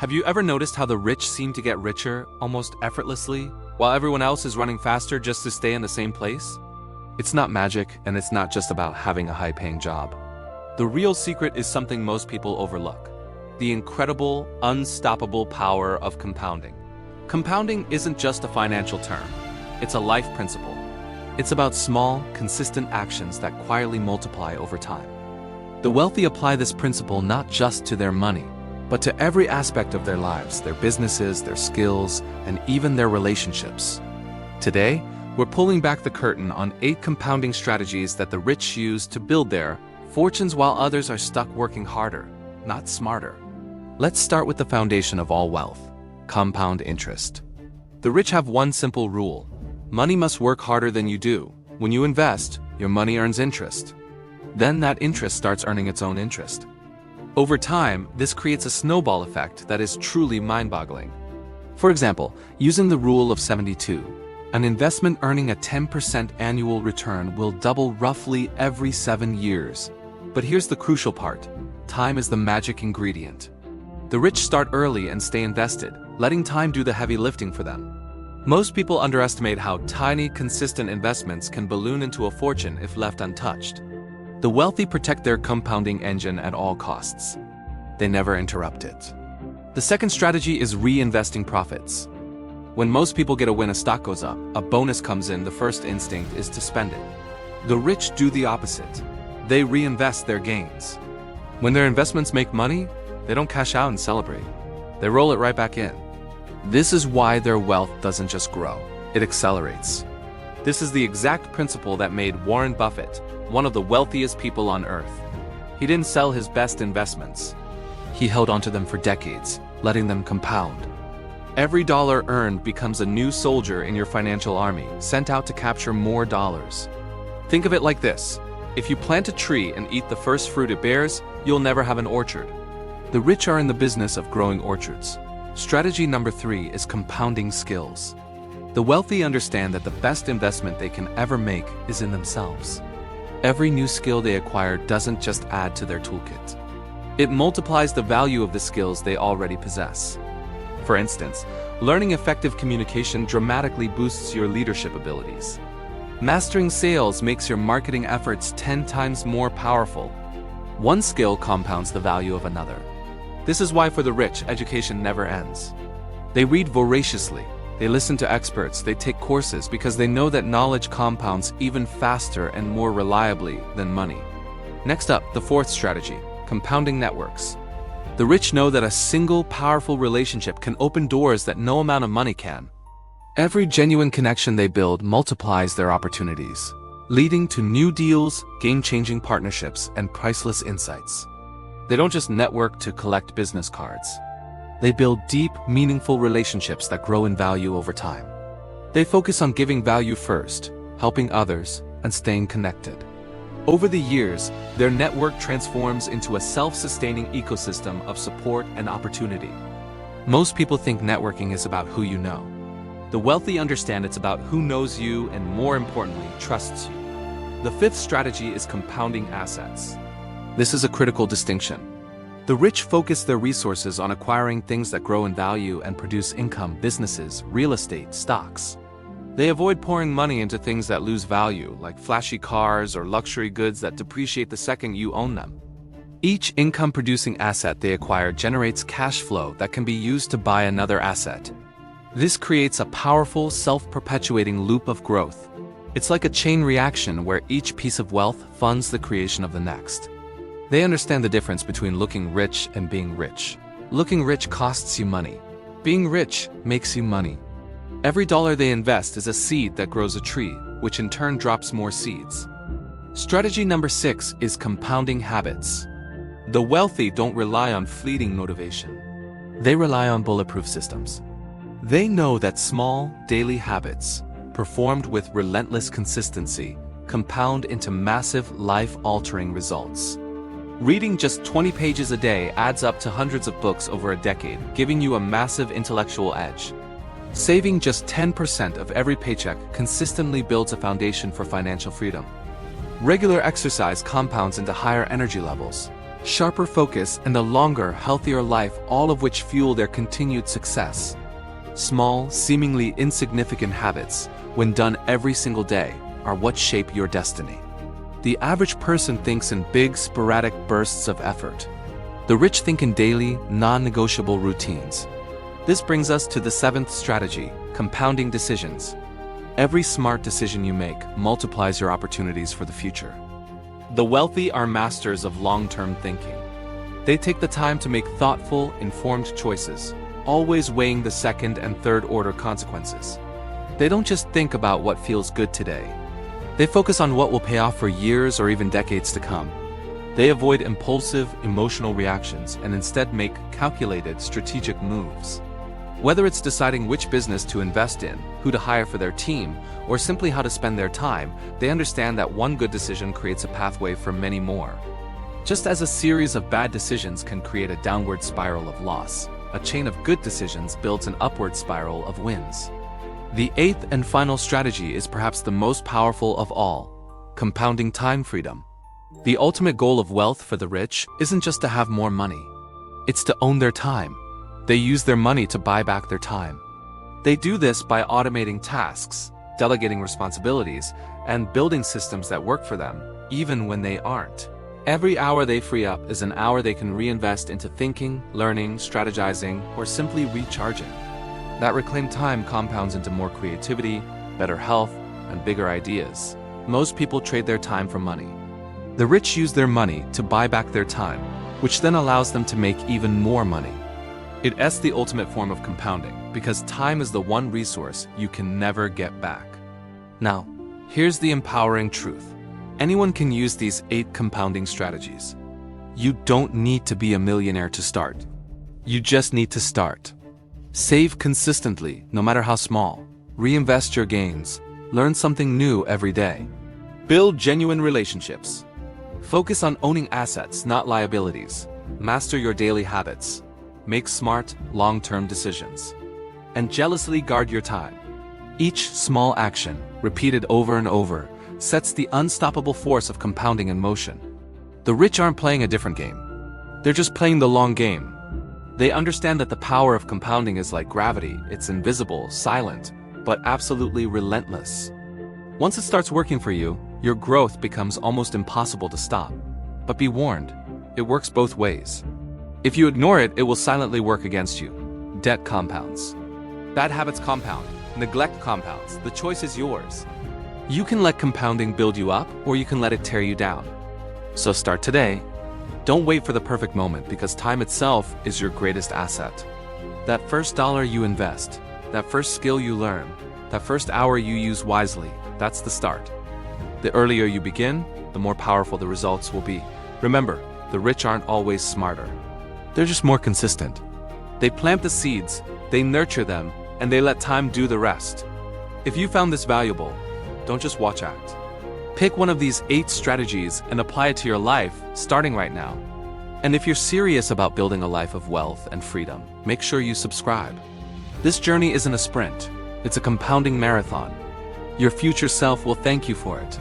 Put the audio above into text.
Have you ever noticed how the rich seem to get richer almost effortlessly, while everyone else is running faster just to stay in the same place? It's not magic, and it's not just about having a high-paying job. The real secret is something most people overlook: the incredible, unstoppable power of compounding. Compounding isn't just a financial term. It's a life principle. It's about small, consistent actions that quietly multiply over time. The wealthy apply this principle not just to their money, but to every aspect of their lives, their businesses, their skills, and even their relationships. Today, we're pulling back the curtain on 8 compounding strategies that the rich use to build their fortunes while others are stuck working harder, not smarter. Let's start with the foundation of all wealth: compound interest. The rich have one simple rule: money must work harder than you do. When you invest, your money earns interest. Then that interest starts earning its own interest. Over time, this creates a snowball effect that is truly mind-boggling. For example, using the rule of 72, an investment earning a 10% annual return will double roughly every 7 years. But here's the crucial part: time is the magic ingredient. The rich start early and stay invested, letting time do the heavy lifting for them. Most people underestimate how tiny, consistent investments can balloon into a fortune if left untouched. The wealthy protect their compounding engine at all costs. They never interrupt it. The second strategy is reinvesting profits. When most people get a win, a stock goes up, a bonus comes in, the first instinct is to spend it. The rich do the opposite. They reinvest their gains. When their investments make money, they don't cash out and celebrate. They roll it right back in. This is why their wealth doesn't just grow, it accelerates. This is the exact principle that made Warren Buffett one of the wealthiest people on earth. He didn't sell his best investments. He held onto them for decades, letting them compound. Every dollar earned becomes a new soldier in your financial army, sent out to capture more dollars. Think of it like this: if you plant a tree and eat the first fruit it bears, you'll never have an orchard. The rich are in the business of growing orchards. Strategy number 3 is compounding skills. The wealthy understand that the best investment they can ever make is in themselves. Every new skill they acquire doesn't just add to their toolkit. It multiplies the value of the skills they already possess. For instance, learning effective communication dramatically boosts your leadership abilities. Mastering sales makes your marketing efforts 10 times more powerful. One skill compounds the value of another. This is why for the rich, education never ends. They read voraciously, they listen to experts, they take courses because they know that knowledge compounds even faster and more reliably than money. Next up, the fourth strategy: compounding networks. The rich know that a single powerful relationship can open doors that no amount of money can. Every genuine connection they build multiplies their opportunities, leading to new deals, game-changing partnerships, and priceless insights. They don't just network to collect business cards. They build deep, meaningful relationships that grow in value over time. They focus on giving value first, helping others, and staying connected. Over the years, their network transforms into a self-sustaining ecosystem of support and opportunity. Most people think networking is about who you know. The wealthy understand it's about who knows you and, more importantly, trusts you. The fifth strategy is compounding assets. This is a critical distinction. The rich focus their resources on acquiring things that grow in value and produce income: businesses, real estate, stocks. They avoid pouring money into things that lose value, like flashy cars or luxury goods that depreciate the second you own them. Each income-producing asset they acquire generates cash flow that can be used to buy another asset. This creates a powerful, self-perpetuating loop of growth. It's like a chain reaction where each piece of wealth funds the creation of the next. They understand the difference between looking rich and being rich. Looking rich costs you money. Being rich makes you money. Every dollar they invest is a seed that grows a tree, which in turn drops more seeds. Strategy number 6 is compounding habits. The wealthy don't rely on fleeting motivation. They rely on bulletproof systems. They know that small, daily habits, performed with relentless consistency, compound into massive, life-altering results. Reading just 20 pages a day adds up to hundreds of books over a decade, giving you a massive intellectual edge. Saving just 10% of every paycheck consistently builds a foundation for financial freedom. Regular exercise compounds into higher energy levels. sharper focus, and a longer, healthier life, all of which fuel their continued success. Small, seemingly insignificant habits, when done every single day, are what shape your destiny. The average person thinks in big, sporadic bursts of effort. The rich think in daily, non-negotiable routines. This brings us to the seventh strategy: compounding decisions. Every smart decision you make multiplies your opportunities for the future. The wealthy are masters of long-term thinking. They take the time to make thoughtful, informed choices, always weighing the second and third-order consequences. They don't just think about what feels good today. They focus on what will pay off for years or even decades to come. They avoid impulsive, emotional reactions and instead make calculated, strategic moves. Whether it's deciding which business to invest in, who to hire for their team, or simply how to spend their time, they understand that one good decision creates a pathway for many more. Just as a series of bad decisions can create a downward spiral of loss, a chain of good decisions builds an upward spiral of wins. The eighth and final strategy is perhaps the most powerful of all: compounding time freedom. The ultimate goal of wealth for the rich isn't just to have more money. It's to own their time. They use their money to buy back their time. They do this by automating tasks, delegating responsibilities, and building systems that work for them, even when they aren't. Every hour they free up is an hour they can reinvest into thinking, learning, strategizing, or simply recharging. That reclaimed time compounds into more creativity, better health, and bigger ideas. Most people trade their time for money. The rich use their money to buy back their time, which then allows them to make even more money. It's the ultimate form of compounding, because time is the one resource you can never get back. Now, here's the empowering truth. Anyone can use these 8 compounding strategies. You don't need to be a millionaire to start. You just need to start. Save consistently, no matter how small. Reinvest your gains. Learn something new every day. Build genuine relationships. Focus on owning assets, not liabilities. Master your daily habits. Make smart, long-term decisions. And jealously guard your time. Each small action, repeated over and over, sets the unstoppable force of compounding in motion. The rich aren't playing a different game. They're just playing the long game. They understand that the power of compounding is like gravity. It's invisible, silent, but absolutely relentless. Once it starts working for you, your growth becomes almost impossible to stop. But be warned, it works both ways. If you ignore it, it will silently work against you. Debt compounds. Bad habits compound. Neglect compounds. The choice is yours. You can let compounding build you up, or you can let it tear you down. So start today. Don't wait for the perfect moment, because time itself is your greatest asset. That first dollar you invest, that first skill you learn, that first hour you use wisely, that's the start. The earlier you begin, the more powerful the results will be. Remember, the rich aren't always smarter. They're just more consistent. They plant the seeds, they nurture them, and they let time do the rest. If you found this valuable, don't just watch act. Pick one of these 8 strategies and apply it to your life, starting right now. And if you're serious about building a life of wealth and freedom, make sure you subscribe. This journey isn't a sprint, it's a compounding marathon. Your future self will thank you for it.